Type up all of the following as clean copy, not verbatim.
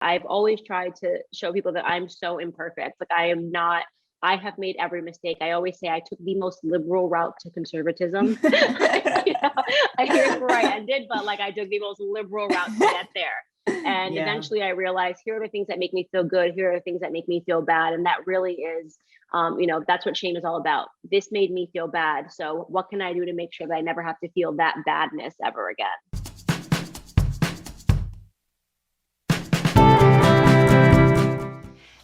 I've always tried to show people that I'm so imperfect. Like I have made every mistake. I always say I took the most liberal route to conservatism. Here's where I ended, but like I took the most liberal route to get there. And eventually I realized here are the things that make me feel good. Here are the things that make me feel bad. And that really is, that's what shame is all about. This made me feel bad. So what can I do to make sure that I never have to feel that badness ever again?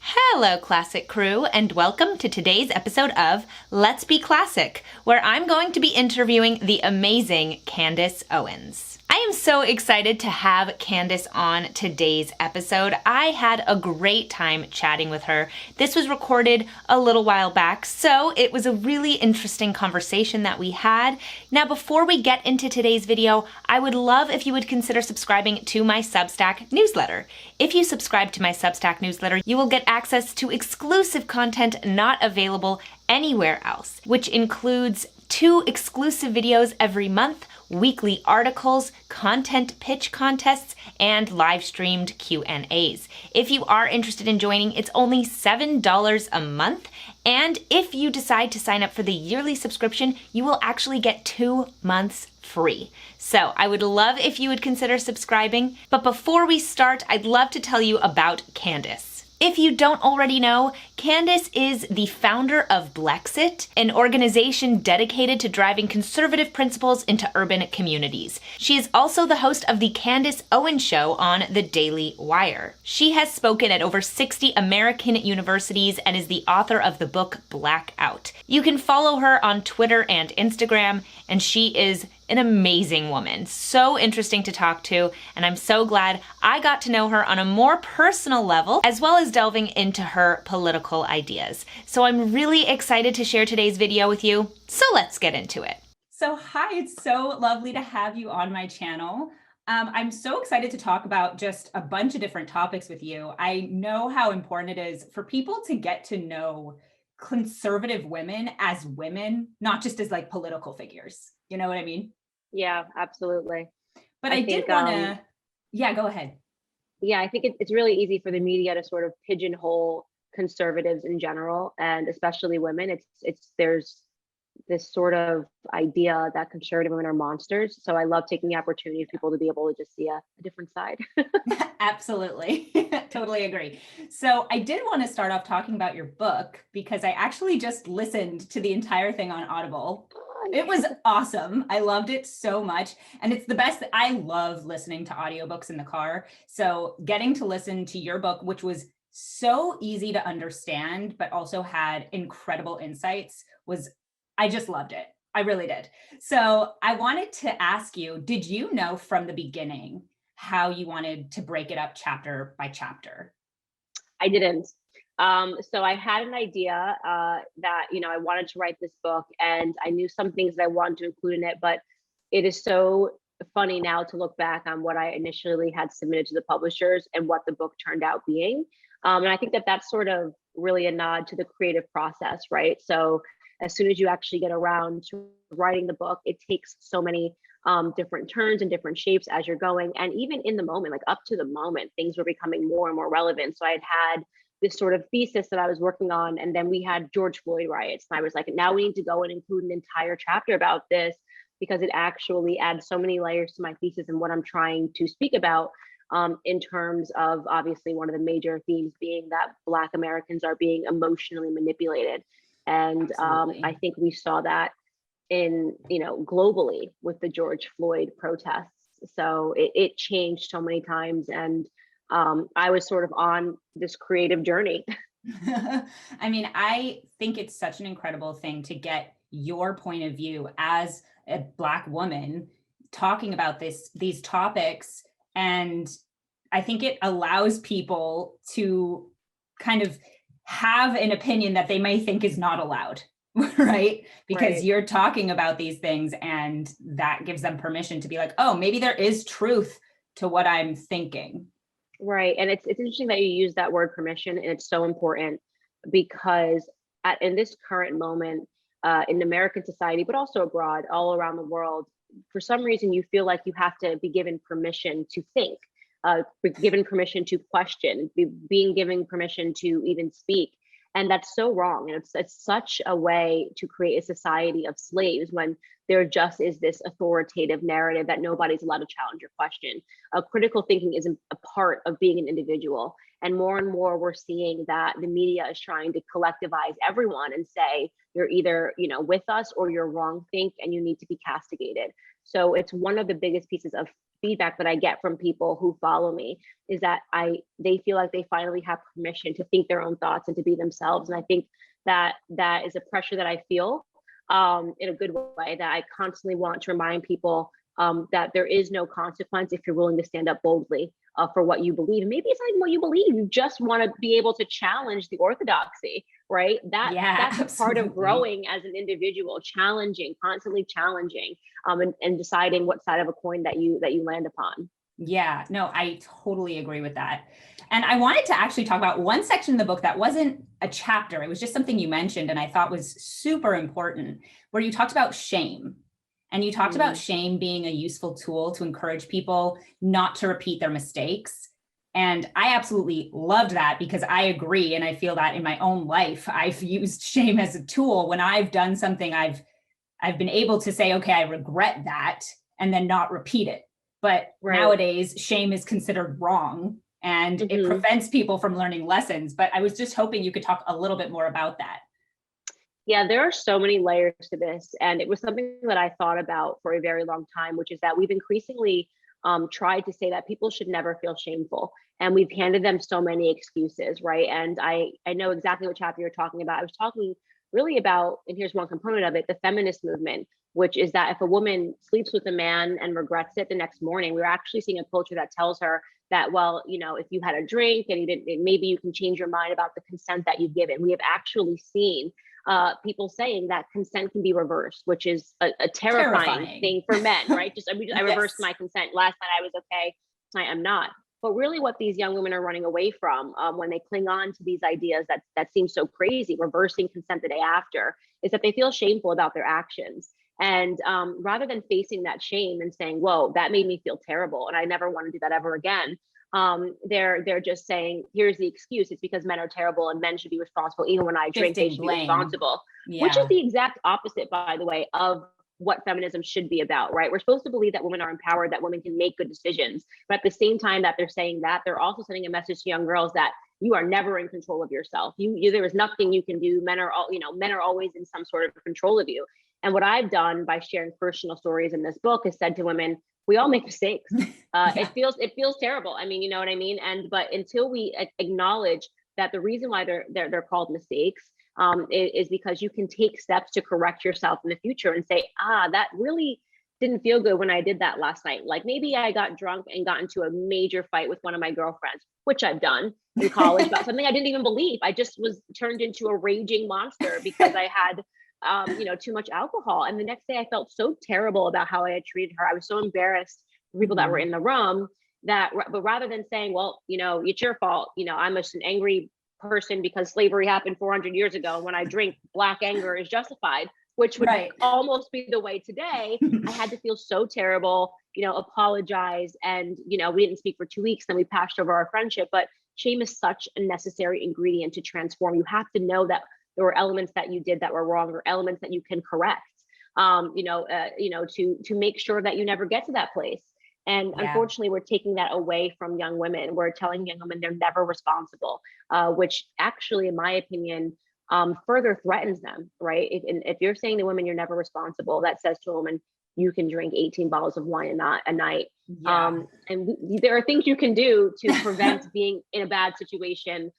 Hello, Classic Crew, and welcome to today's episode of Let's Be Classic, where I'm going to be interviewing the amazing Candace Owens. I am so excited to have Candace on today's episode. I had a great time chatting with her. This was recorded a little while back, so it was a really interesting conversation that we had. Now, before we get into today's video, I would love if you would consider subscribing to my Substack newsletter. If you subscribe to my Substack newsletter, you will get access to exclusive content not available anywhere else, which includes 2 exclusive videos every month, weekly articles, content pitch contests, and live-streamed Q&As. If you are interested in joining, it's only $7 a month, and if you decide to sign up for the yearly subscription, you will actually get 2 months free. So I would love if you would consider subscribing, but before we start, I'd love to tell you about Candace. If you don't already know, Candace is the founder of Blexit, an organization dedicated to driving conservative principles into urban communities. She is also the host of the Candace Owens Show on The Daily Wire. She has spoken at over 60 American universities and is the author of the book Blackout. You can follow her on Twitter and Instagram, and she is an amazing woman, so interesting to talk to, and I'm so glad I got to know her on a more personal level, as well as delving into her political ideas. So I'm really excited to share today's video with you, so let's get into it. So hi, it's so lovely to have you on my channel. I'm so excited to talk about just a bunch of different topics with you. I know how important it is for people to get to know conservative women as women, not just as like political figures. You know what I mean? Yeah, absolutely. But I did want to, go ahead. Yeah, I think it's really easy for the media to sort of pigeonhole conservatives in general, and especially women. There's this sort of idea that conservative women are monsters. So I love taking the opportunity for people to be able to just see a different side. Absolutely. Totally agree. So I did want to start off talking about your book because I actually just listened to the entire thing on Audible. It was awesome. I loved it so much. And it's the best. I love listening to audiobooks in the car. So getting to listen to your book, which was so easy to understand, but also had incredible insights, I just loved it. I really did. So I wanted to ask you, did you know from the beginning how you wanted to break it up chapter by chapter? I didn't. So I had an idea that, I wanted to write this book, and I knew some things that I wanted to include in it, but it is so funny now to look back on what I initially had submitted to the publishers and what the book turned out being. And I think that that's sort of really a nod to the creative process, right? So as soon as you actually get around to writing the book, it takes so many different turns and different shapes as you're going. And even in the moment, like up to the moment, things were becoming more and more relevant. So I had this sort of thesis that I was working on. And then we had George Floyd riots. And I was like, now we need to go and include an entire chapter about this, because it actually adds so many layers to my thesis and what I'm trying to speak about, in terms of obviously one of the major themes being that Black Americans are being emotionally manipulated. And I think we saw that in, globally with the George Floyd protests. So it changed so many times. And I was sort of on this creative journey. I mean, I think it's such an incredible thing to get your point of view as a Black woman talking about these topics. And I think it allows people to kind of have an opinion that they may think is not allowed, right? Because you're talking about these things, and that gives them permission to be like, oh, maybe there is truth to what I'm thinking. Right. And it's interesting that you use that word permission, and it's so important because in this current moment, in American society, but also abroad, all around the world, for some reason, you feel like you have to be given permission to think. given permission to question, being given permission to even speak. And that's so wrong. And it's such a way to create a society of slaves when there just is this authoritative narrative that nobody's allowed to challenge or question. Critical thinking is a part of being an individual. And more we're seeing that the media is trying to collectivize everyone and say, you're either, with us or you're wrong think and you need to be castigated. So it's one of the biggest pieces of feedback that I get from people who follow me is that they feel like they finally have permission to think their own thoughts and to be themselves. And I think that is a pressure that I feel in a good way, that I constantly want to remind people that there is no consequence if you're willing to stand up boldly for what you believe. And maybe it's not even what you believe. You just want to be able to challenge the orthodoxy, right? That's a part of growing as an individual, constantly challenging, and deciding what side of a coin that you land upon. Yeah, no, I totally agree with that. And I wanted to actually talk about one section in the book that wasn't a chapter. It was just something you mentioned and I thought was super important, where you talked about shame. And you talked about shame being a useful tool to encourage people not to repeat their mistakes. And I absolutely loved that because I agree. And I feel that in my own life, I've used shame as a tool. When I've done something, I've been able to say, okay, I regret that, and then not repeat it. But nowadays, shame is considered wrong and it prevents people from learning lessons. But I was just hoping you could talk a little bit more about that. Yeah, there are so many layers to this. And it was something that I thought about for a very long time, which is that we've increasingly tried to say that people should never feel shameful. And we've handed them so many excuses, right? And I know exactly what chapter you're talking about. I was talking really about, and here's one component of it, the feminist movement, which is that if a woman sleeps with a man and regrets it the next morning, we're actually seeing a culture that tells her that, well, if you had a drink and you didn't, maybe you can change your mind about the consent that you've given. We have actually seen people saying that consent can be reversed, which is a terrifying thing for men, right? I reversed my consent. Last night I was okay, tonight I'm not. But really what these young women are running away from when they cling on to these ideas that seem so crazy, reversing consent the day after, is that they feel shameful about their actions. And rather than facing that shame and saying, whoa, that made me feel terrible and I never want to do that ever again, they're just saying, here's the excuse. It's because men are terrible and men should be responsible. Even when I drink, they should be responsible, which is the exact opposite, by the way, of what feminism should be about, right? We're supposed to believe that women are empowered, that women can make good decisions. But at the same time that they're saying that, they're also sending a message to young girls that you are never in control of yourself. There is nothing you can do. Men are always in some sort of control of you. And what I've done by sharing personal stories in this book is said to women, we all make mistakes. It feels terrible. I mean, you know what I mean? But until we acknowledge that the reason why they're called mistakes is because you can take steps to correct yourself in the future and say, that really didn't feel good when I did that last night. Like maybe I got drunk and got into a major fight with one of my girlfriends, which I've done in college about something I didn't even believe. I just was turned into a raging monster because I had too much alcohol. And the next day I felt so terrible about how I had treated her. I was so embarrassed for people that were in the room but rather than saying, well, it's your fault. I'm just an angry person because slavery happened 400 years ago. And when I drink, black anger is justified, which would almost be the way today. I had to feel so terrible, apologize. And, we didn't speak for 2 weeks. Then we patched over our friendship. But shame is such a necessary ingredient to transform. You have to know that there were elements that you did that were wrong, or elements that you can correct, to make sure that you never get to that place. And unfortunately, we're taking that away from young women. We're telling young women they're never responsible, which actually, in my opinion, further threatens them, right? If you're saying to women, you're never responsible, that says to a woman, you can drink 18 bottles of wine a night. There are things you can do to prevent being in a bad situation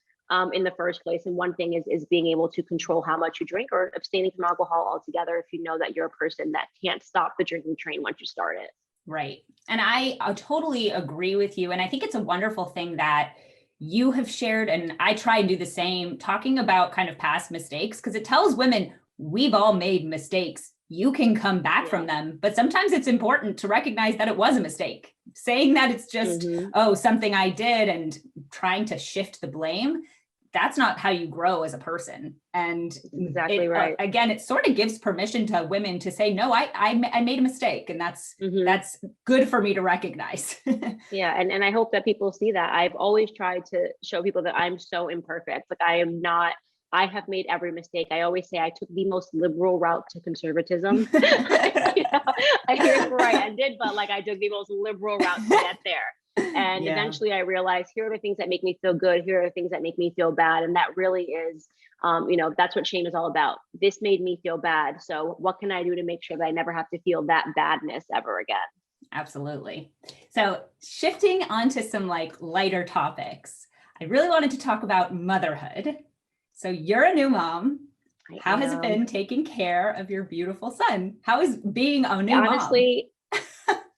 in the first place. And one thing is being able to control how much you drink, or abstaining from alcohol altogether if you know that you're a person that can't stop the drinking train once you start it. Right. And I totally agree with you. And I think it's a wonderful thing that you have shared, and I try and do the same, talking about kind of past mistakes, because it tells women we've all made mistakes. You can come back from them, but sometimes it's important to recognize that it was a mistake. Saying that it's just, something I did and trying to shift the blame, that's not how you grow as a person. And Exactly right. Again, it sort of gives permission to women to say, no, I made a mistake, and that's good for me to recognize. Yeah. And I hope that people see that. I've always tried to show people that I'm so imperfect. Like I have made every mistake. I always say I took the most liberal route to conservatism. Here's where I ended, but like I took the most liberal route to get there. And eventually I realized, here are the things that make me feel good. Here are the things that make me feel bad. And that really is, that's what shame is all about. This made me feel bad. So what can I do to make sure that I never have to feel that badness ever again? Absolutely. So shifting onto some like lighter topics, I really wanted to talk about motherhood. So you're a new mom. How has it been taking care of your beautiful son? How is being a new mom? Honestly,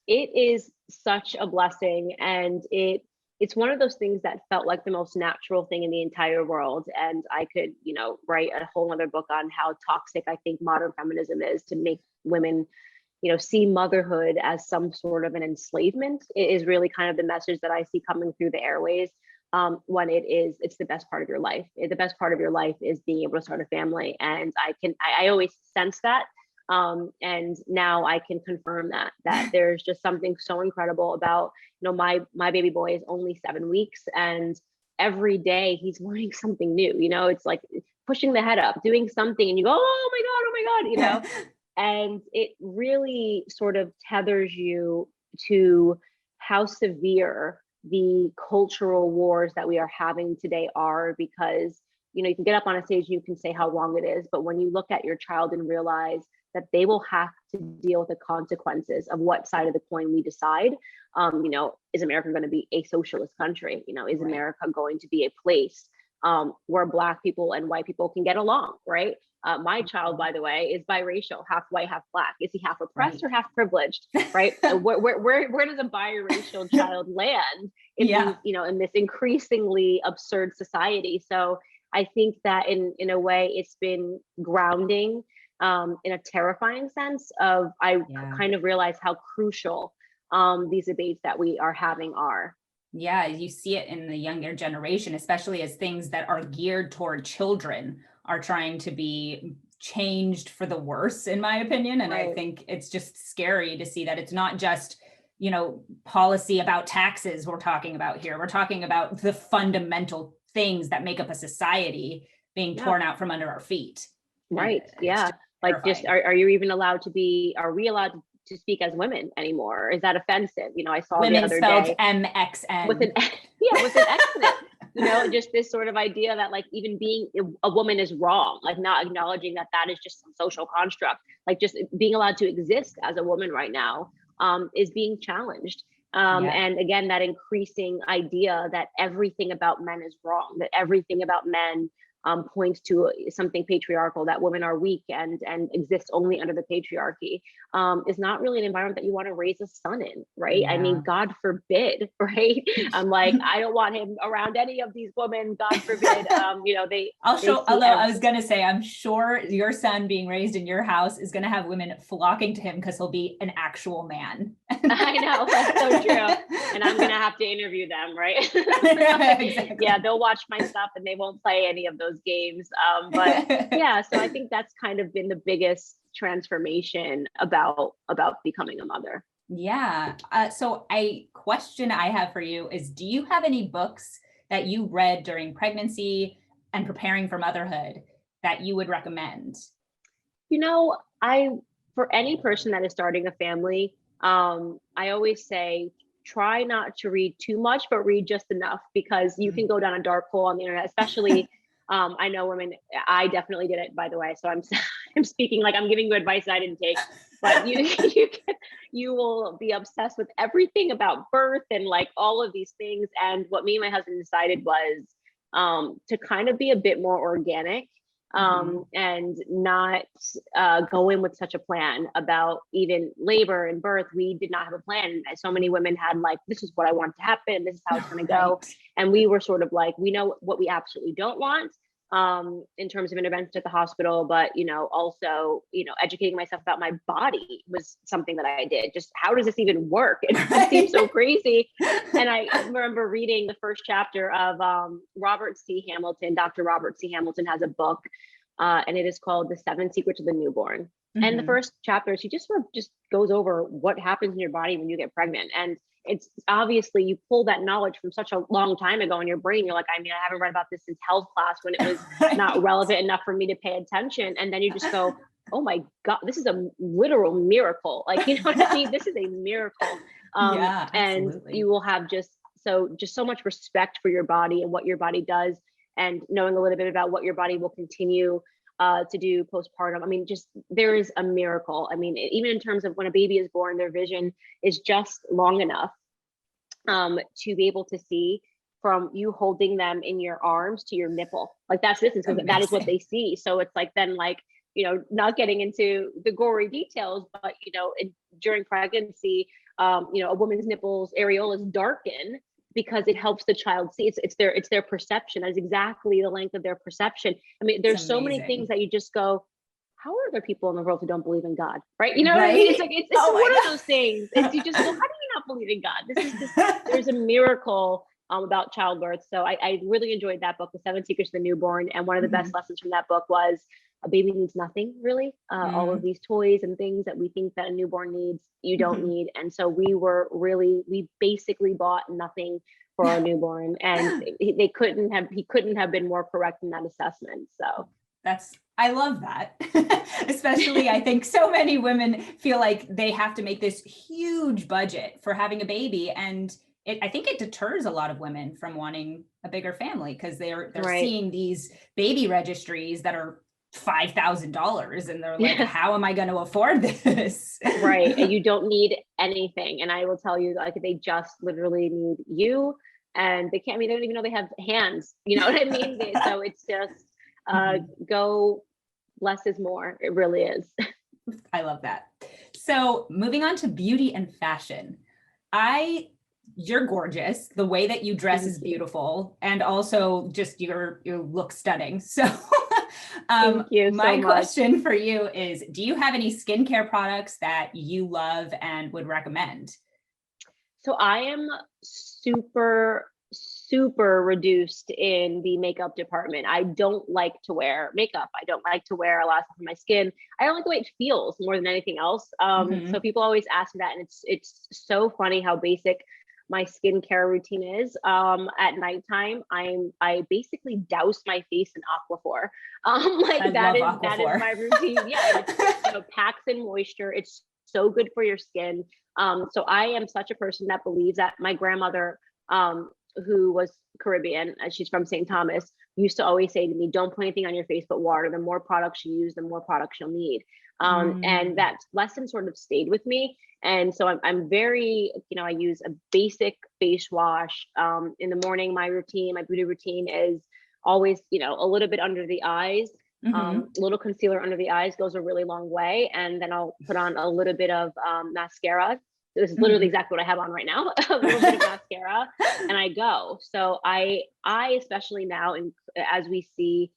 it is such a blessing. And it's one of those things that felt like the most natural thing in the entire world. And I could, write a whole other book on how toxic I think modern feminism is, to make women, see motherhood as some sort of an enslavement. It is really kind of the message that I see coming through the airways. When it's the best part of your life. The best part of your life is being able to start a family. And I always sense that. And now I can confirm that there's just something so incredible about, my baby boy is only 7 weeks, and every day he's learning something new. It's like pushing the head up, doing something, and you go, oh my God, and it really sort of tethers you to how severe the cultural wars that we are having today are, because you can get up on a stage and you can say how wrong it is, but when you look at your child and realize that they will have to deal with the consequences of what side of the coin we decide, is America going to be a socialist country? Is America going to be a place where Black people and white people can get along, right? My child, by the way, is biracial, half white, half Black. Is he half oppressed or half privileged, right? Where does a biracial child land in in this increasingly absurd society? So I think that in a way it's been grounding, in a terrifying sense of, I kind of realize how crucial these debates that we are having are. Yeah, you see it in the younger generation, especially as things that are geared toward children are trying to be changed for the worse, in my opinion. And I think it's just scary to see that it's not just, policy about taxes we're talking about here. We're talking about the fundamental things that make up a society being torn out from under our feet. Right. Yeah. Like, just are you even allowed to be, are we allowed to speak as women anymore? Is that offensive? I saw women the other spelled day MXN with an X in it. Just this sort of idea that like even being a woman is wrong, like not acknowledging that is just some social construct, like just being allowed to exist as a woman right now is being challenged. And again, that increasing idea that everything about men is wrong, that everything about men points to something patriarchal, that women are weak and exist only under the patriarchy, is not really an environment that you want to raise a son in, right? I mean, God forbid, right? I'm like, I don't want him around any of these women, God forbid. Although I was going to say, I'm sure your son being raised in your house is going to have women flocking to him because he'll be an actual man. I know, that's so true. And I'm going to have to interview them, right? Exactly. Yeah, they'll watch my stuff and they won't play any of those games. But yeah, so I think that's kind of been the biggest transformation about becoming a mother. Yeah. So a question I have for you is, do you have any books that you read during pregnancy and preparing for motherhood that you would recommend? For any person that is starting a family, I always say, try not to read too much, but read just enough, because you can go down a dark hole on the internet, especially I know women, I definitely did it, by the way. So I'm speaking like I'm giving you advice that I didn't take, but you will be obsessed with everything about birth and like all of these things. And what me and my husband decided was to kind of be a bit more organic, and not go in with such a plan about even labor and birth. We did not have a plan. So many women had like, this is what I want to happen, this is how it's going to go. And we were sort of like, we know what we absolutely don't want, in terms of intervention at the hospital, but, also, educating myself about my body was something that I did. Just how does this even work? It seems so crazy. And I remember reading the first chapter of Robert C. Hamilton. Dr. Robert C. Hamilton has a book, and it is called The 7 Secrets of the Newborn. And the first chapter, she just sort of just goes over what happens in your body when you get pregnant. And it's obviously you pull that knowledge from such a long time ago in your brain. You're like, I haven't read about this since health class when it was not relevant enough for me to pay attention. And then you just go, oh my God, this is a literal miracle. Like, you know what I mean? This is a miracle. And you will have just so much respect for your body and what your body does, and knowing a little bit about what your body will continue to do postpartum. Just there is a miracle. Even in terms of when a baby is born, their vision is just long enough to be able to see from you holding them in your arms to your nipple. Like that's distance, because that is what they see. So it's like then not getting into the gory details, but during pregnancy, a woman's nipples areolas darken because it helps the child see. It's their perception. That's exactly the length of their perception. There's so many things that you just go, how are there people in the world who don't believe in God? Right? You know what I mean? It's like, it's one of those things. It's you just go, how do you not believe in God? This is just, there's a miracle about childbirth. So I really enjoyed that book, The 7 Secrets of the Newborn. And one of the best lessons from that book was a baby needs nothing really. All of these toys and things that we think that a newborn needs, you don't need. And so we basically bought nothing for our newborn, and he couldn't have been more correct in that assessment. So I love that. Especially, I think so many women feel like they have to make this huge budget for having a baby. And I think it deters a lot of women from wanting a bigger family, because they're seeing these baby registries that are $5,000 and they're like, how am I going to afford this? Right. And you don't need anything. And I will tell you, like, they just literally need you, and they don't even know they have hands. You know what I mean? So it's just go less is more. It really is. I love that. So moving on to beauty and fashion. You're gorgeous. The way that you dress is beautiful. And also just you look stunning. So thank you so my much. question for you is, do you have any skincare products that you love and would recommend? So I am super reduced in the makeup department. I don't like to wear makeup. I don't like to wear a lot of stuff on my skin. I don't like the way it feels more than anything else. So people always ask me that, and it's so funny how basic my skincare routine is. At nighttime, I basically douse my face in Aquaphor. That is my routine. Yeah, it packs in moisture. It's so good for your skin. So I am such a person that believes that my grandmother, who was Caribbean, she's from St. Thomas, used to always say to me, don't put anything on your face but water. The more products you use, the more products you'll need. And that lesson sort of stayed with me. And so I'm very, I use a basic face wash. In the morning, my beauty routine is always, a little bit under the eyes. A little concealer under the eyes goes a really long way. And then I'll put on a little bit of mascara. This is literally exactly what I have on right now, a little bit of mascara, and I go. So I especially now, and as we see,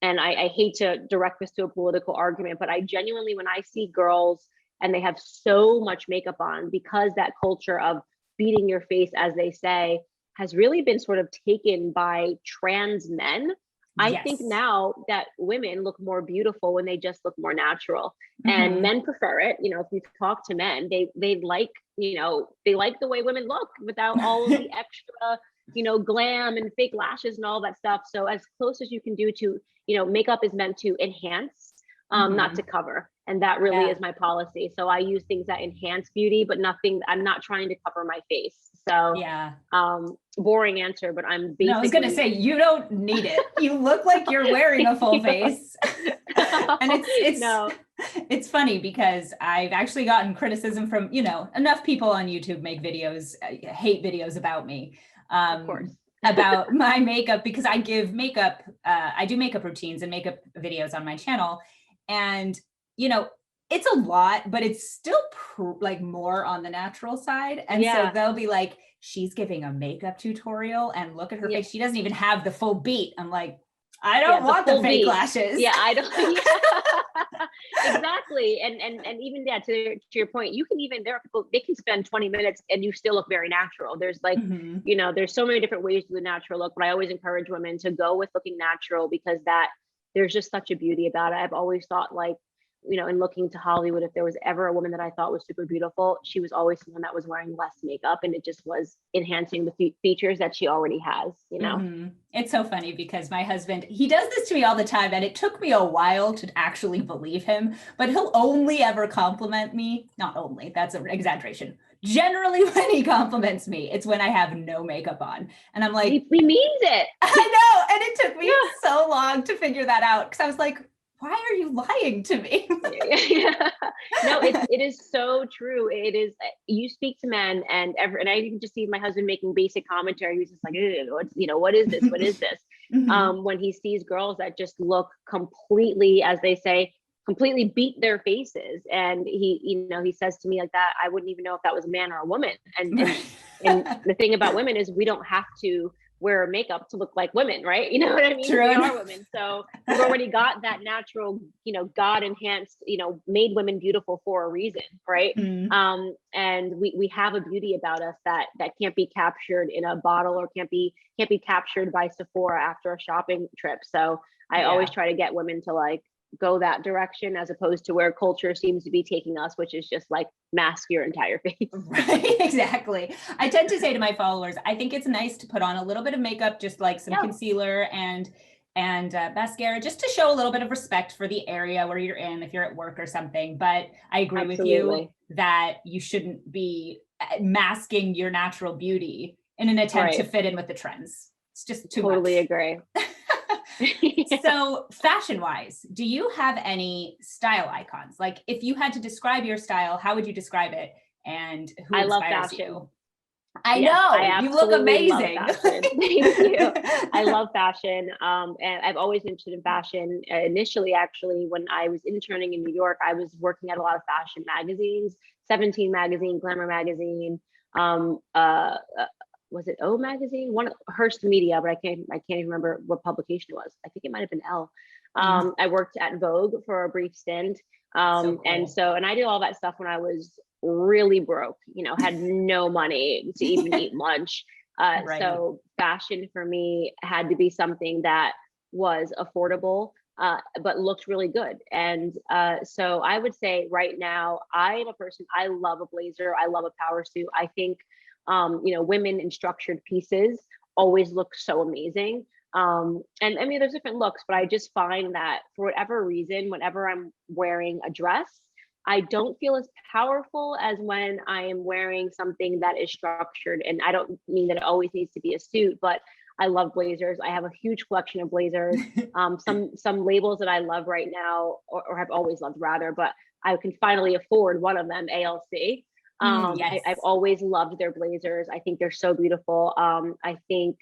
and I hate to direct this to a political argument, but I genuinely, when I see girls and they have so much makeup on, because that culture of beating your face, as they say, has really been sort of taken by trans men. I think now that women look more beautiful when they just look more natural, and men prefer it. If you talk to men, they like, they like the way women look without all of the extra, glam and fake lashes and all that stuff. So as close as you can do to, makeup is meant to enhance, not to cover. And that really is my policy. So I use things that enhance beauty, but I'm not trying to cover my face. So boring answer, but I'm basically. No, I was going to say, you don't need it. You look like you're wearing a full face. And it's funny because I've actually gotten criticism from, enough people on YouTube make videos, hate videos about me. Of course. About my makeup, because I give makeup, I do makeup routines and makeup videos on my channel. And it's a lot, but it's still more on the natural side. And so they'll be like, she's giving a makeup tutorial and look at her face. She doesn't even have the full beat. I'm like, I don't want the fake V. lashes. Yeah, I don't. Yeah. Exactly. And even that, to your point, you can even, there are people, they can spend 20 minutes and you still look very natural. There's like, there's so many different ways to the natural look, but I always encourage women to go with looking natural, because that there's just such a beauty about it. I've always thought, like, in looking to Hollywood, if there was ever a woman that I thought was super beautiful, she was always someone that was wearing less makeup, and it just was enhancing the features that she already has, It's so funny because my husband, he does this to me all the time, and it took me a while to actually believe him, but he'll only ever compliment me. Not only, that's an exaggeration. Generally, when he compliments me, it's when I have no makeup on. And I'm like, he means it. I know. And it took me so long to figure that out, because I was like, why are you lying to me? Yeah. No, it is so true. It is, you speak to men and I can just see my husband making basic commentary. He's just like, what is this? What is this? When he sees girls that just look completely, as they say, completely beat their faces. And he says to me like that, I wouldn't even know if that was a man or a woman. And the thing about women is we don't have to wear makeup to look like women, right? You know what I mean? True. We are women. So we've already got that natural, God enhanced, made women beautiful for a reason, right? And we have a beauty about us that can't be captured in a bottle, or can't be captured by Sephora after a shopping trip. So I always try to get women to like go that direction, as opposed to where culture seems to be taking us, which is just like mask your entire face. Right, exactly. I tend to say to my followers, I think it's nice to put on a little bit of makeup, just like some concealer and mascara, just to show a little bit of respect for the area where you're in, if you're at work or something. But I agree with you that you shouldn't be masking your natural beauty in an attempt to fit in with the trends. It's just too much. Agree. So fashion wise, do you have any style icons? Like, if you had to describe your style, how would you describe it? And who inspires love fashion. you? I know, you look amazing. Thank you. I love fashion. And I've always been interested in fashion. Initially, actually, when I was interning in New York, I was working at a lot of fashion magazines, 17 magazine, Glamour magazine, was it O magazine? One, Hearst Media, but I can't even remember what publication it was. I think it might have been L. I worked at Vogue for a brief stint. So cool. And I did all that stuff when I was really broke, had no money to even eat lunch. So fashion for me had to be something that was affordable, but looked really good. And so I would say right now, I am a person, I love a blazer. I love a power suit. I think women in structured pieces always look so amazing. And I mean, there's different looks, but I just find that for whatever reason, whenever I'm wearing a dress, I don't feel as powerful as when I am wearing something that is structured. And I don't mean that it always needs to be a suit, but I love blazers. I have a huge collection of blazers. Some labels that I love right now, or have always loved rather, but I can finally afford one of them, ALC. Yes. I've always loved their blazers. I think they're so beautiful. I think,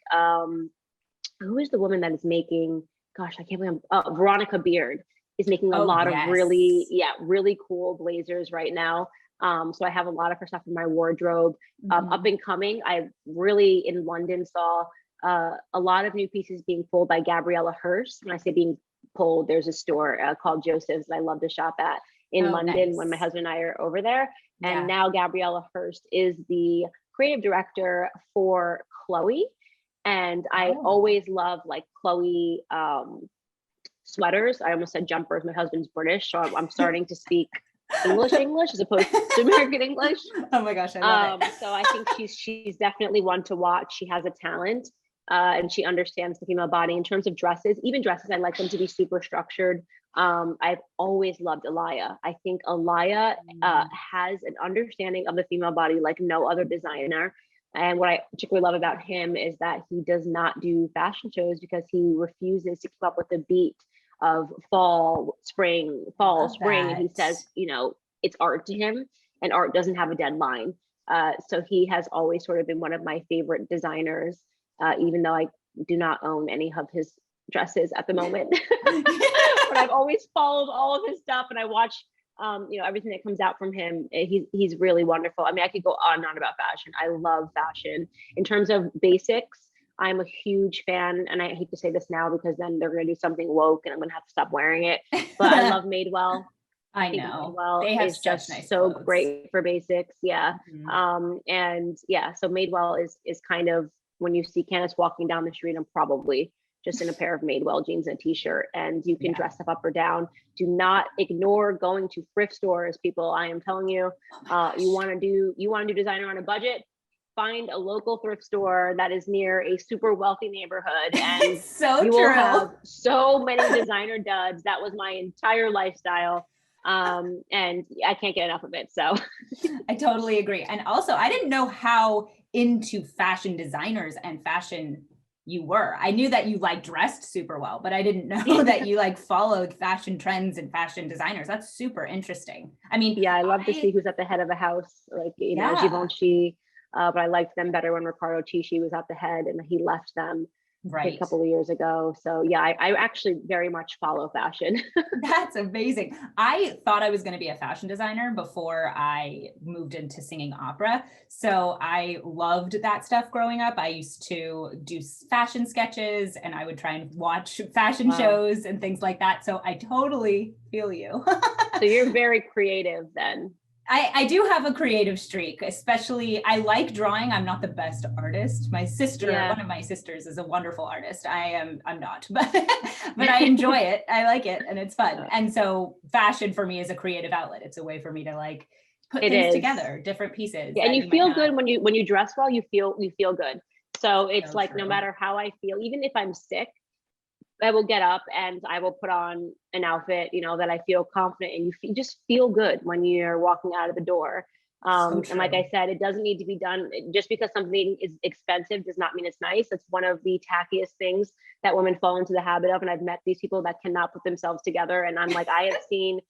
who is the woman that is making, gosh, I can't believe, Veronica Beard is making a lot of really cool blazers right now. So I have a lot of her stuff in my wardrobe. Up and coming, I really in London saw a lot of new pieces being pulled by Gabriella Hearst. When I say being pulled, there's a store called Joseph's that I love to shop at in London when my husband and I are over there. And now Gabriella Hearst is the creative director for Chloe. And I always love like Chloe sweaters. I almost said jumpers. My husband's British, so I'm starting to speak English as opposed to American English. Oh my gosh, I love it. So I think she's definitely one to watch. She has a talent, and she understands the female body. In terms of dresses, even dresses, I like them to be super structured. I've always loved Alaya. I think Alaya has an understanding of the female body like no other designer. And what I particularly love about him is that he does not do fashion shows because he refuses to keep up with the beat of fall, spring. And he says, it's art to him, and art doesn't have a deadline. So he has always sort of been one of my favorite designers, even though I do not own any of his dresses at the moment. But I've always followed all of his stuff, and I watch everything that comes out from him. He's really wonderful. I mean, I could go on and on about fashion. I love fashion. In terms of basics, I'm a huge fan, and I hate to say this now because then they're going to do something woke and I'm going to have to stop wearing it. But I love Madewell. I think know. Madewell They have is such just nice so clothes. great for basics. Yeah. Mhm. And yeah, so Madewell is kind of, when you see Candace walking down the street, I'm probably just in a pair of Madewell jeans and a t-shirt, and you can Yeah. dress up or down. Do not ignore going to thrift stores, people. I am telling you, Oh my you gosh. want to do designer on a budget, find a local thrift store that is near a super wealthy neighborhood, and It's so you will true. have so many designer duds. That was my entire lifestyle. And I can't get enough of it. So I totally agree. And also, I didn't know how into fashion designers and fashion you were. I knew that you like dressed super well, but I didn't know that you like followed fashion trends and fashion designers. That's super interesting. I mean, yeah, I love to see who's at the head of a house, like, yeah, Givenchy. But I liked them better when Riccardo Tisci was at the head and he left them I think, a right. couple of years ago. So yeah, I actually very much follow fashion. That's amazing. I thought I was going to be a fashion designer before I moved into singing opera. So I loved that stuff growing up. I used to do fashion sketches and I would try and watch fashion Wow. shows and things like that. So I totally feel you. So you're very creative then. I do have a creative streak, especially I like drawing. I'm not the best artist. My sister, Yeah. one of my sisters is a wonderful artist. I'm not, but I enjoy it. I like it and it's fun. And so fashion for me is a creative outlet. It's a way for me to like put It things is. together, different pieces. Yeah, and that you might feel not- good when you dress well. You feel good. So it's So like, no true. matter how I feel, even if I'm sick, I will get up and I will put on an outfit, that I feel confident in. You just feel good when you're walking out of the door. So And like true. I said, it doesn't need to be done just because something is expensive does not mean it's nice. It's one of the tackiest things that women fall into the habit of. And I've met these people that cannot put themselves together. And I'm like, I have seen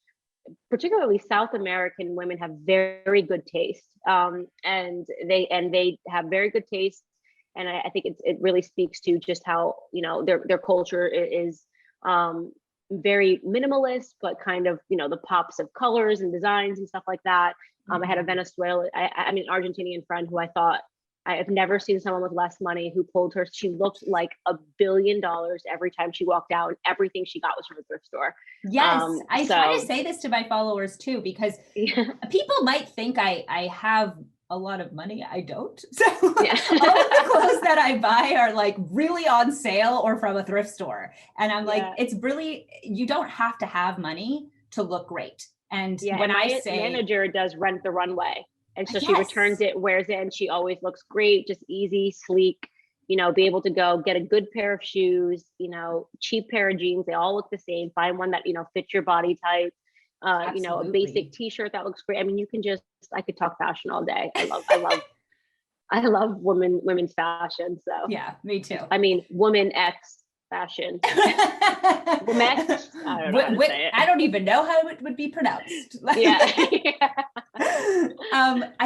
particularly South American women have very good taste. And they have very good taste. And I think it really speaks to just how, their culture is very minimalist, but kind of, the pops of colors and designs and stuff like that. I had a Venezuelan, I mean, Argentinian friend who I thought, I have never seen someone with less money who pulled her. She looked like $1 billion every time she walked out, and everything she got was from a thrift store. Yes, I try to So say this to my followers too, because yeah, people might think I have a lot of money. I don't. So yeah. all of the clothes that I buy are like really on sale or from a thrift store. And I'm like, Yeah. it's really, you don't have to have money to look great. And Yeah, when and I my say manager does Rent the Runway. And so she yes, returns it, wears it, and she always looks great, just easy, sleek, be able to go get a good pair of shoes, cheap pair of jeans. They all look the same. Find one that, fits your body type. A absolutely. basic t-shirt that looks great. I mean, I could talk fashion all day. I love women's fashion. So Yeah, me too. I mean, woman X fashion. Womex? I don't know how to say it. I don't even know how it would be pronounced. Yeah.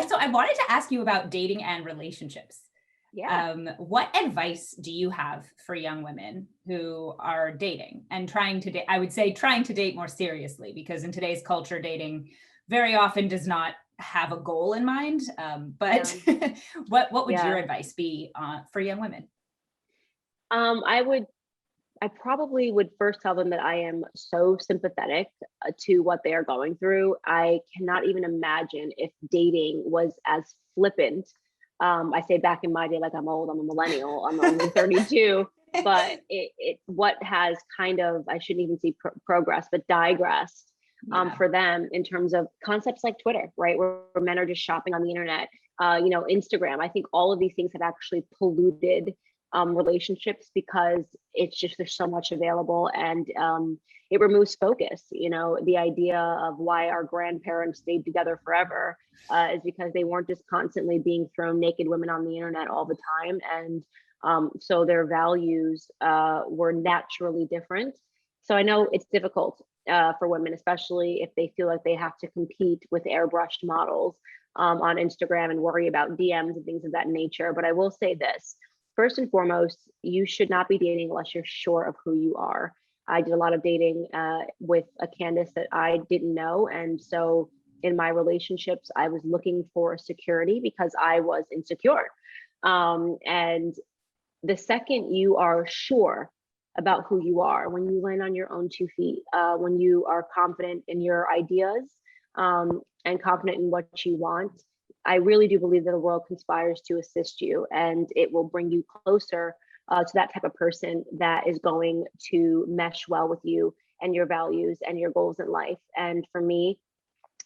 So I wanted to ask you about dating and relationships. Yeah. What advice do you have for young women who are dating and trying to date? I would say trying to date more seriously, because in today's culture, dating very often does not have a goal in mind. But what would your advice be for young women? I probably would first tell them that I am so sympathetic to what they are going through. I cannot even imagine if dating was as flippant. I say back in my day, like I'm old, I'm a millennial, I'm only 32, but what has kind of, I shouldn't even say progress, but digressed for them in terms of concepts like Twitter, right? Where men are just shopping on the internet, Instagram. I think all of these things have actually polluted relationships because it's just, there's so much available, and it removes focus. The idea of why our grandparents stayed together forever is because they weren't just constantly being thrown naked women on the internet all the time. And so their values were naturally different. So I know it's difficult for women, especially if they feel like they have to compete with airbrushed models on Instagram and worry about DMs and things of that nature. But I will say this: first and foremost, you should not be dating unless you're sure of who you are. I did a lot of dating with a Candace that I didn't know. And so in my relationships, I was looking for security because I was insecure. And the second you are sure about who you are, when you land on your own 2 feet, when you are confident in your ideas, and confident in what you want, I really do believe that the world conspires to assist you, and it will bring you closer to that type of person that is going to mesh well with you and your values and your goals in life. And for me,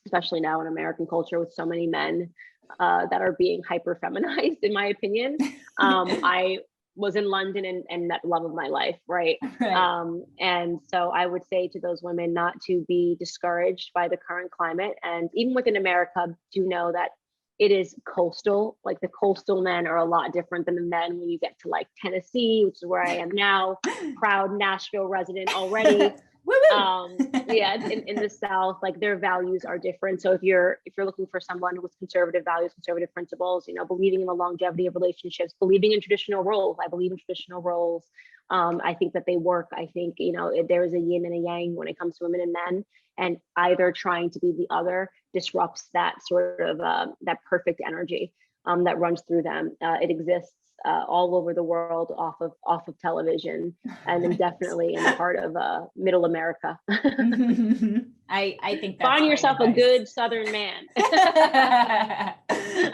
especially now in American culture with so many men that are being hyper feminized, in my opinion, I was in London and met the love of my life, right? Right. And so I would say to those women not to be discouraged by the current climate. And even within America, do know that it is coastal. Like the coastal men are a lot different than the men when you get to like Tennessee, which is where I am now, proud Nashville resident already. Yeah, in the South, like their values are different. So if you're looking for someone with conservative values, conservative principles, believing in the longevity of relationships, believing in traditional roles, I believe in traditional roles. I think that they work. I think there is a yin and a yang when it comes to women and men, and either trying to be the other disrupts that sort of that perfect energy that runs through them. It exists all over the world off of television, and then definitely in the heart of middle America. I think that's find yourself a good Southern man.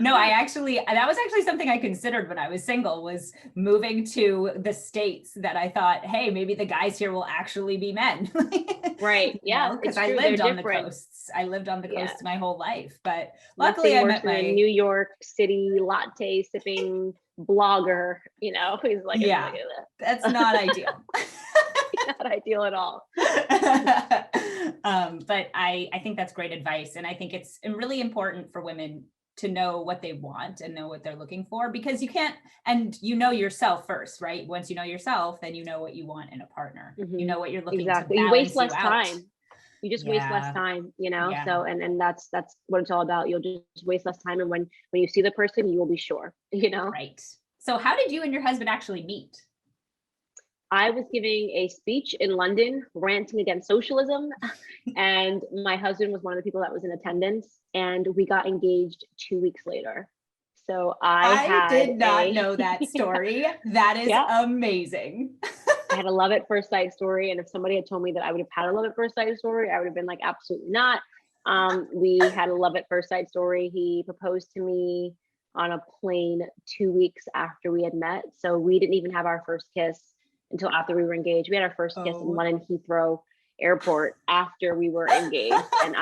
No, that was actually something I considered when I was single, was moving to the States, that I thought, hey, maybe the guys here will actually be men. Right. Yeah. Because I lived on the coasts. I lived on the coast my whole life, but luckily I met my New York City latte sipping blogger, who's like, yeah, that's not ideal. Not ideal at all. But I think that's great advice. And I think it's really important for women to know what they want and know what they're looking for, because you can't, and yourself first, right? Once you know yourself, then you know what you want in a partner. Mm-hmm. You know what you're looking exactly. to balance. You waste less out. time. You just waste less time, Yeah. So and that's what it's all about. You'll just waste less time, and when you see the person, you will be sure, Right. So how did you and your husband actually meet? I was giving a speech in London ranting against socialism, and my husband was one of the people that was in attendance, and we got engaged 2 weeks later. So I did not know that story. That is amazing. I had a love at first sight story, and if somebody had told me that I would have had a love at first sight story, I would have been like, absolutely not. We had a love at first sight story. He proposed to me on a plane 2 weeks after we had met. So we didn't even have our first kiss until after we were engaged. We had our first kiss in London Heathrow Airport after we were engaged. And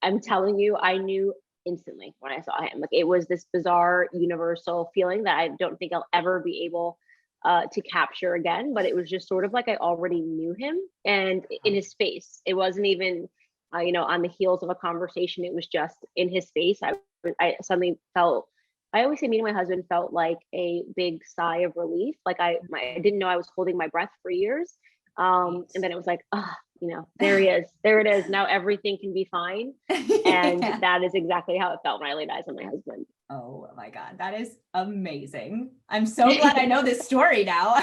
I'm telling you, I knew instantly when I saw him. Like, it was this bizarre universal feeling that I don't think I'll ever be able to capture again. But it was just sort of like I already knew him, and in his face. It wasn't even on the heels of a conversation. It was just in his face. I suddenly felt, I always say meeting my husband felt like a big sigh of relief. Like I didn't know I was holding my breath for years. And then it was like, there he is. There it is. Now everything can be fine. And that is exactly how it felt when I laid eyes on my husband. Oh my God, that is amazing. I'm so glad I know this story now.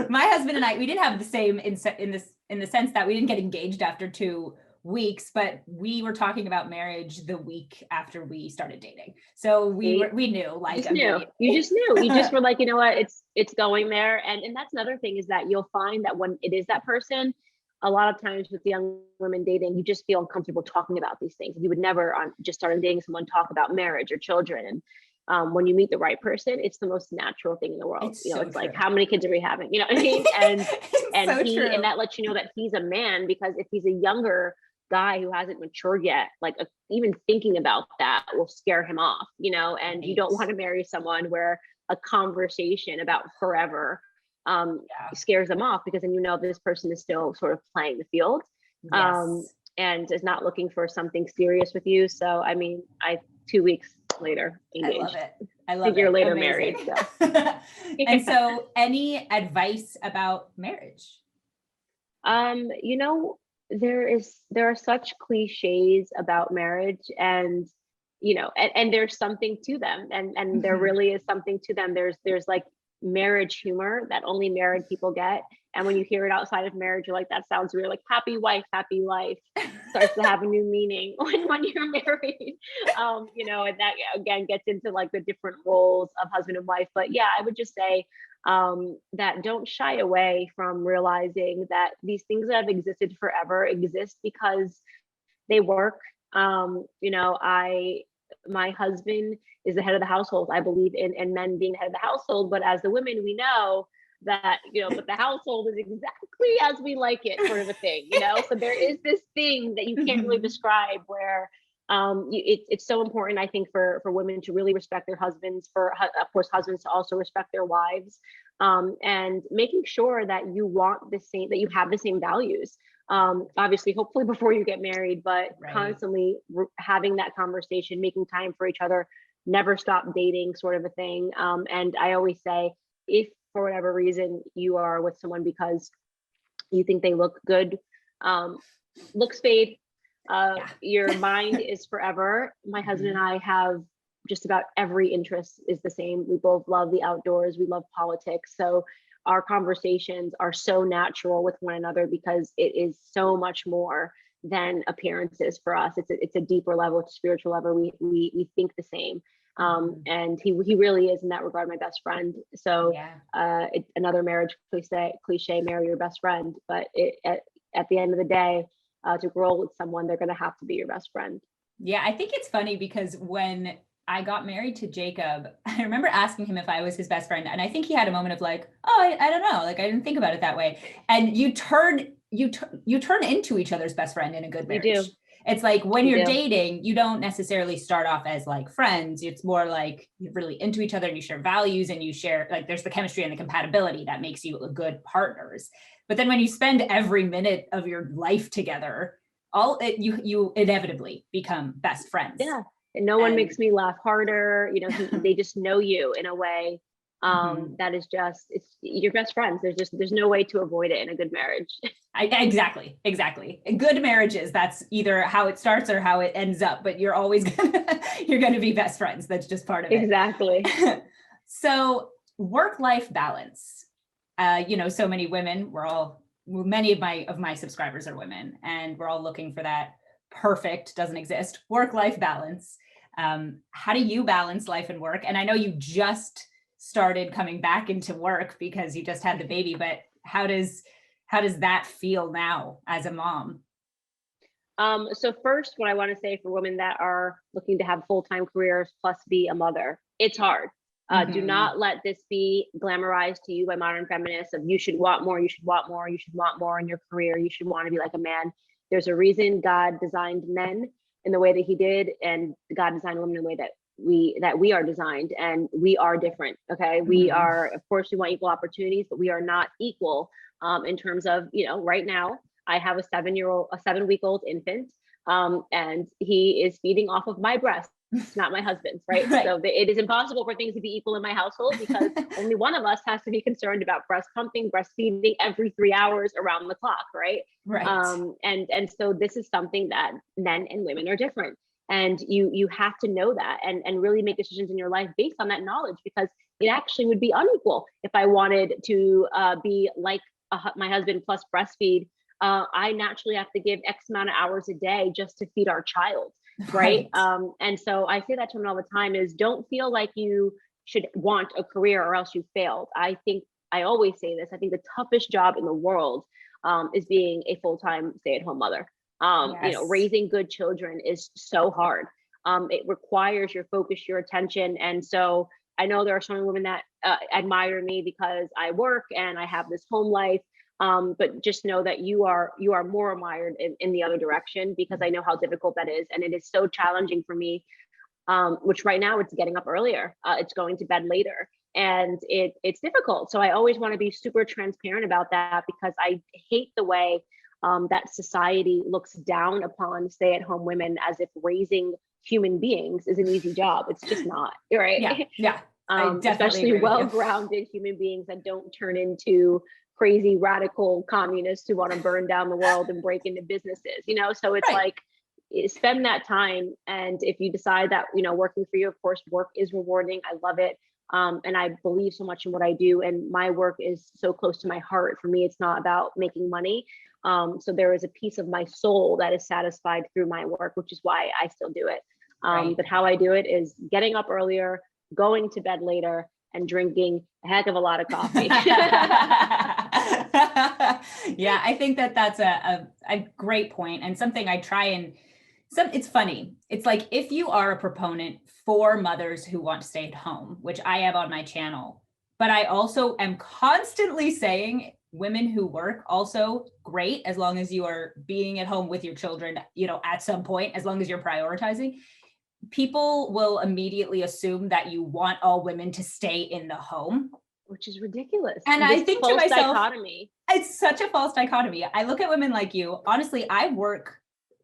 My husband and I, we didn't have the same in the sense that we didn't get engaged after 2 weeks, but we were talking about marriage the week after we started dating. So we knew, like, you just knew. You just were like, you know what, it's going there. And that's another thing, is that you'll find that when it is that person, a lot of times with young women dating, you just feel uncomfortable talking about these things. You would never just started dating someone talk about marriage or children. And when you meet the right person, it's the most natural thing in the world. It's like, how many kids are we having? You know what I mean? And and that lets you know that he's a man, because if he's a younger guy who hasn't matured yet, like even thinking about that will scare him off, and you don't want to marry someone where a conversation about forever scares them off, because then this person is still sort of playing the field. And is not looking for something serious with you. So I mean, 2 weeks later engaged. I love it. A year later Amazing. married. So. And so, any advice about marriage? There are such cliches about marriage, and and there's something to them, and there really is something to them. There's like marriage humor that only married people get. And when you hear it outside of marriage, you're like, that sounds weird. Like happy wife, happy life starts to have a new meaning when you're married. And that again gets into like the different roles of husband and wife. But yeah, I would just say that don't shy away from realizing that these things that have existed forever exist because they work. My husband is the head of the household. I believe in men being the head of the household, but as the women, we know that, but the household is exactly as we like it, sort of a thing, So there is this thing that you can't really describe where it's so important, I think, for women to really respect their husbands, of course, husbands to also respect their wives, and making sure that you want the same, that you have the same values. Obviously, hopefully before you get married, but constantly having that conversation, making time for each other, never stop dating, sort of a thing. And I always say, if for whatever reason you are with someone because you think they look good, looks fade, your mind is forever. My husband and I have just about every interest is the same. We both love the outdoors. We love politics. So our conversations are so natural with one another because it is so much more than appearances for us. It's a deeper level, it's a spiritual level. We think the same. And he really is in that regard my best friend. So it's another marriage cliche, marry your best friend. But at the end of the day, to grow with someone, they're going to have to be your best friend. Yeah, I think it's funny because when I got married to Jacob, I remember asking him if I was his best friend. And I think he had a moment of like, oh, I don't know. Like, I didn't think about it that way. And you turn into each other's best friend in a good marriage. You do. It's like when you're dating, you don't necessarily start off as like friends. It's more like you're really into each other and you share values and you share, like, there's the chemistry and the compatibility that makes you good partners. But then when you spend every minute of your life together, you inevitably become best friends. Yeah. And no one makes me laugh harder. They just know you in a way that is just, it's your best friends. There's no way to avoid it in a good marriage. Exactly. Good marriages, that's either how it starts or how it ends up, but you're always you're going to be best friends. That's just part of it. Exactly. So work-life balance, so many women, many of my subscribers are women, and we're all looking for that perfect, doesn't exist, work-life balance. How do you balance life and work? And I know you just started coming back into work because you just had the baby, but how does that feel now as a mom? So first, what I want to say for women that are looking to have full-time careers plus be a mother, it's hard. Do not let this be glamorized to you by modern feminists of you should want more, you should want more, you should want more in your career, you should want to be like a man. There's a reason God designed men in the way that he did, and God designed women in the way that we are designed, and we are different. Okay. We are, of course, we want equal opportunities, but we are not equal in terms of, right now I have a 7-week-old infant, and he is feeding off of my breast, not my husband's, right? So it is impossible for things to be equal in my household because only one of us has to be concerned about breast pumping, breastfeeding every 3 hours around the clock, right? And so this is something that men and women are different. And you have to know that and really make decisions in your life based on that knowledge, because it actually would be unequal if I wanted to be like my husband plus breastfeed. I naturally have to give X amount of hours a day just to feed our child. Right. And so I say that to them all the time is don't feel like you should want a career or else you failed. I think I always say this. I think the toughest job in the world is being a full-time stay-at-home mother. Raising good children is so hard. It requires your focus, your attention. And so I know there are some women that admire me because I work and I have this home life. But just know that you are more admired in the other direction, because I know how difficult that is. And it is so challenging for me, which right now it's getting up earlier. It's going to bed later, and it's difficult. So I always want to be super transparent about that, because I hate the way that society looks down upon stay-at-home women as if raising human beings is an easy job. It's just not, right? Yeah. Especially well-grounded human beings that don't turn into crazy radical communists who want to burn down the world and break into businesses, so it's like, spend that time. And if you decide that, working for you, of course, work is rewarding. I love it. And I believe so much in what I do, and my work is so close to my heart. For me, it's not about making money. So there is a piece of my soul that is satisfied through my work, which is why I still do it. Right. But how I do it is getting up earlier, going to bed later, and drinking a heck of a lot of coffee. Yeah, I think that's a great point, and something I try and it's funny. It's like, if you are a proponent for mothers who want to stay at home, which I have on my channel, but I also am constantly saying women who work also great, as long as you are being at home with your children, at some point, as long as you're prioritizing. People will immediately assume that you want all women to stay in the home, which is ridiculous. And I think to myself, dichotomy. It's such a false dichotomy. I look at women like you. Honestly, I work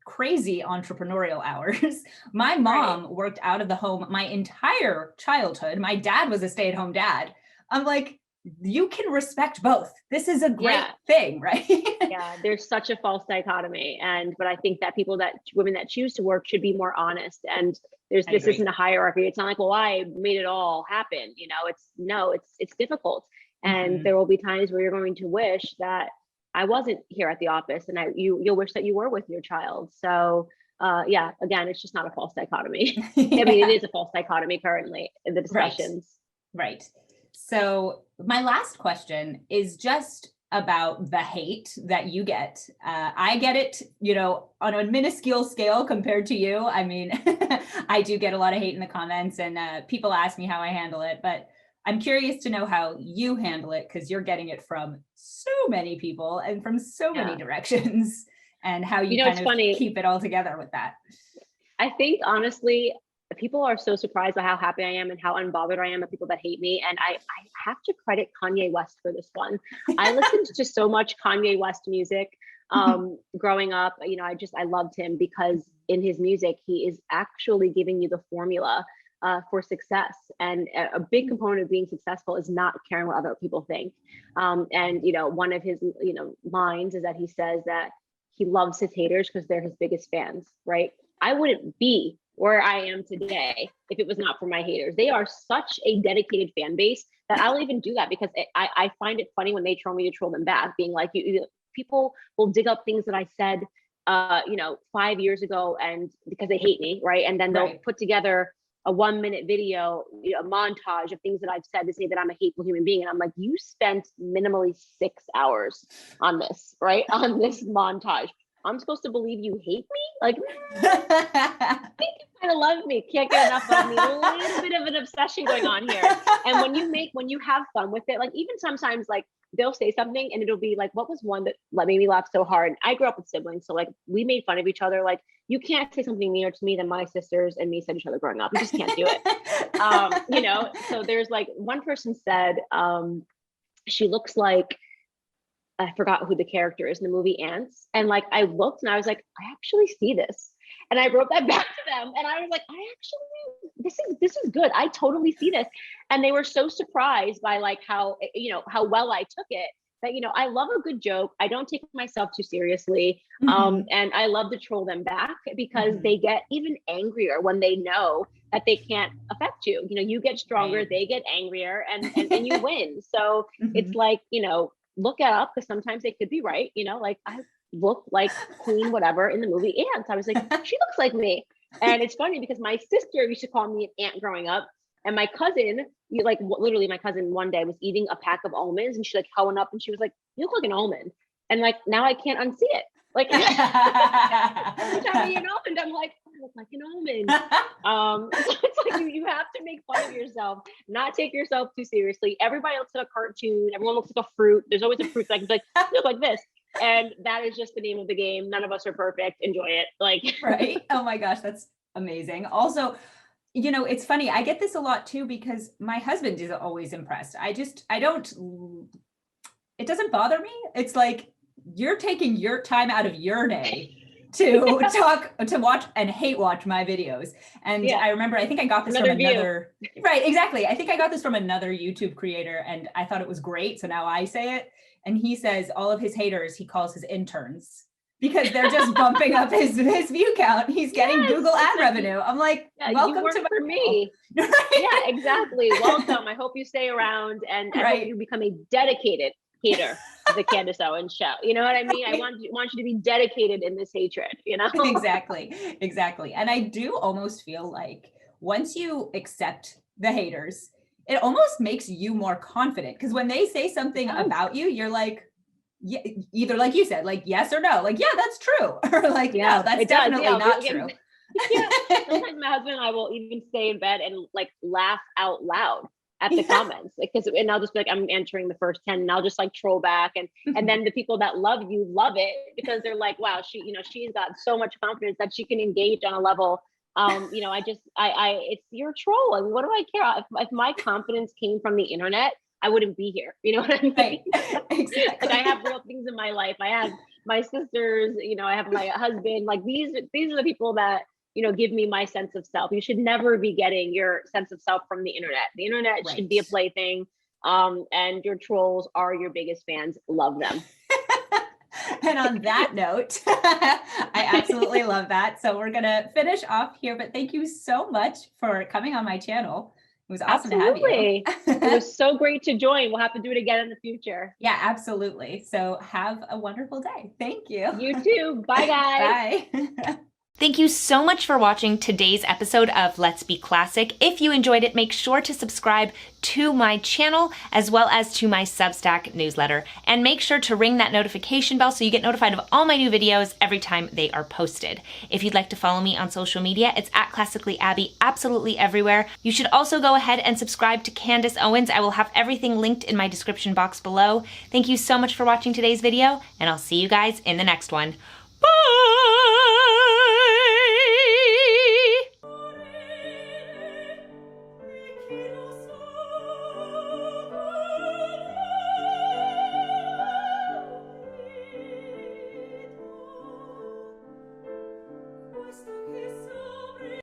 crazy entrepreneurial hours. My mom worked out of the home my entire childhood. My dad was a stay-at-home dad. I'm like, you can respect both. This is a great thing, right? Yeah, there's such a false dichotomy. But I think that women that choose to work should be more honest. And this isn't a hierarchy. It's not like, well, I made it all happen. It's difficult. And there will be times where you're going to wish that I wasn't here at the office, and you'll wish that you were with your child. So again, it's just not a false dichotomy. I mean, it is a false dichotomy currently in the discussions. Right. So my last question is just about the hate that you get. I get it, on a minuscule scale compared to you. I mean, I do get a lot of hate in the comments, and people ask me how I handle it, but I'm curious to know how you handle it, because you're getting it from so many people and from so many directions, and how you kind of keep it all together with that. I think, honestly, people are so surprised by how happy I am and how unbothered I am of people that hate me. And I have to credit Kanye West for this one. I listened to so much Kanye West music growing up. I loved him because in his music, he is actually giving you the formula for success. And a big component of being successful is not caring what other people think. And one of his lines is that he says that he loves his haters because they're his biggest fans, right? I wouldn't be where I am today if it was not for my haters. They are such a dedicated fan base that I'll even do that because I find it funny when they troll me to troll them back, being like, people will dig up things that I said 5 years ago, and because they hate me, right? And then they'll put together a 1-minute video, a montage of things that I've said to say that I'm a hateful human being. And I'm like, you spent minimally 6 hours on this, right? On this montage. I'm supposed to believe you hate me? Like, I think you kind of love me. Can't get enough of me. A little bit of an obsession going on here. And when you have fun with it, like even sometimes like they'll say something and it'll be like, what was one that made me laugh so hard? I grew up with siblings. So like we made fun of each other. Like you can't say something meaner to me than my sisters and me said to each other growing up. You just can't do it. So there's like one person said, she looks like, I forgot who the character is in the movie Ants. And like, I looked and I was like, I actually see this. And I wrote that back to them. And I was like, this is good. I totally see this. And they were so surprised by like how well I took it, that, I love a good joke. I don't take myself too seriously. And I love to troll them back because they get even angrier when they know that they can't affect you. You get stronger, they get angrier, and you win. So it's like, look it up, because sometimes they could be right. Like I look like Queen whatever in the movie Ants. I was like, she looks like me. And it's funny because my sister used to call me an ant growing up, and my cousin, literally my cousin one day was eating a pack of almonds, and she like held one up and she was like, you look like an almond. And like now I can't unsee it. Like every time I eat an almond, I'm like, I look like an almond. So it's like you have to make fun of yourself, not take yourself too seriously. Everybody looks like a cartoon. Everyone looks like a fruit. There's always a fruit that can be like, you look like this. And that is just the name of the game. None of us are perfect. Enjoy it. Like right. Oh my gosh, that's amazing. Also, it's funny. I get this a lot too, because my husband is always impressed. It doesn't bother me. It's like, you're taking your time out of your day to watch and hate watch my videos. And I remember, I think I got this from another, right, exactly. I think I got this from another YouTube creator, and I thought it was great. So now I say it. And he says all of his haters, he calls his interns. because they're just bumping up his view count. He's getting Yes, Google ad exactly. revenue. I'm like, Yeah, you welcome work to my for me. Right? Yeah, exactly. Welcome. I hope you stay around, and I hope you become a dedicated hater of the Candace Owens show. You know what I mean? I want you to be dedicated in this hatred, you know? Exactly. And I do almost feel like once you accept the haters, it almost makes you more confident, because when they say something about you, you're like, yeah, either like you said, like yes or no, like, yeah, that's true. Or like, no, that's definitely not true. Yeah. Sometimes my husband and I will even stay in bed and like laugh out loud at the comments, and I'll just be like, I'm entering the first 10, and I'll just like troll back, and then the people that love you love it, because they're like, wow, she's got so much confidence that she can engage on a level. It's your troll, and what do I care if my confidence came from the internet? I wouldn't be here. You know what I mean? Right. Exactly. Like, I have real things in my life. I have my sisters, I have my husband. Like, these are the people that, give me my sense of self. You should never be getting your sense of self from the internet. The internet should be a plaything. And your trolls are your biggest fans. Love them. And on that note, I absolutely love that. So we're going to finish off here, but thank you so much for coming on my channel. It was awesome to have you. It was so great to join. We'll have to do it again in the future. Yeah, absolutely. So have a wonderful day. Thank you. You too. Bye, guys. Bye. Thank you so much for watching today's episode of Let's Be Classic. If you enjoyed it, make sure to subscribe to my channel as well as to my Substack newsletter. And make sure to ring that notification bell so you get notified of all my new videos every time they are posted. If you'd like to follow me on social media, it's at ClassicallyAbby absolutely everywhere. You should also go ahead and subscribe to Candace Owens. I will have everything linked in my description box below. Thank you so much for watching today's video, and I'll see you guys in the next one.